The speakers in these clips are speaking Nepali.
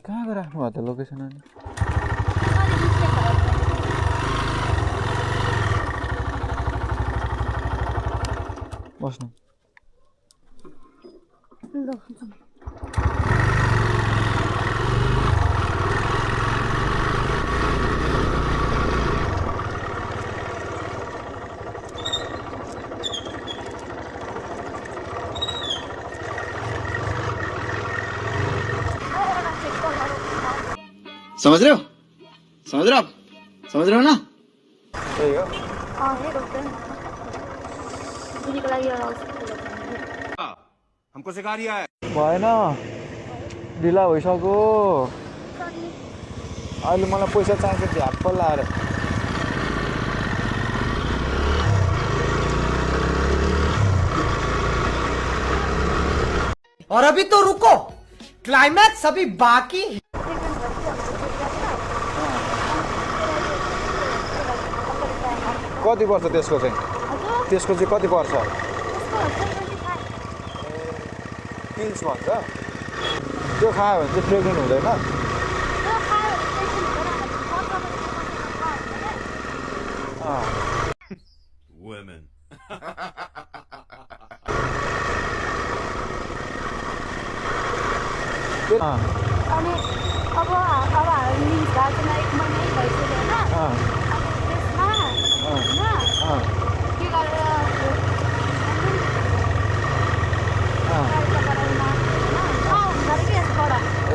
कहाँ गएर राख्नु भयो त लोकेसन अनि बस्नु समझ रहे हो समझ रहे हो आप समझ रहे हो ना त्यही हो हमको सिखा रिया है भएन ढिला भइसक्यो अहिले मलाई पैसा चाहिन्छ झ्याप्प लाएर और अभी तो रुको क्लाइमैक्स अभी बाकी है। कति पर्छ त्यसको चाहिँ कति पर्छ पिल्स भन्छ त्यो खायो भने चाहिँ प्रेग्नेन्ट हुँदैन वुमेन अनि अब हामी हिसाबमा एक महिना भइसक्यो होइन त्यसमा होइन के गरेर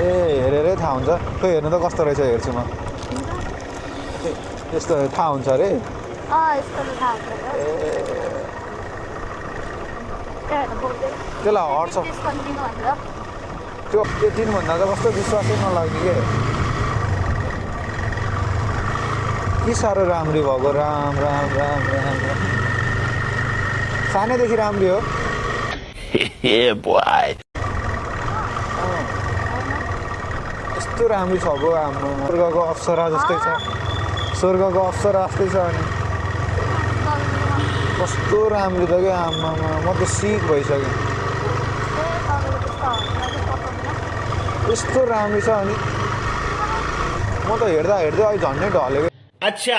ए हेरेरै थाहा हुन्छ खोइ हेर्नु त कस्तो रहेछ हेर्छु म यस्तो थाहा हुन्छ अरे त्यसलाई हट्छ त्यो दिनुभन्दा त कस्तो विश्वासै नलाग्ने के साह्रो राम्री भएको राम राम राम राम राम सानैदेखि राम्री हो यस्तो राम्री छ गो हाम्रो स्वर्गको अप्सरा जस्तै छ स्वर्गको अप्सरा जस्तै छ अनि कस्तो राम्री छ क्या आमामा म त सिक भइसकेँ यस्तो राम्री छ अनि म त हेर्दा हेर्दै अहिले झन्डै ढलेको अच्छा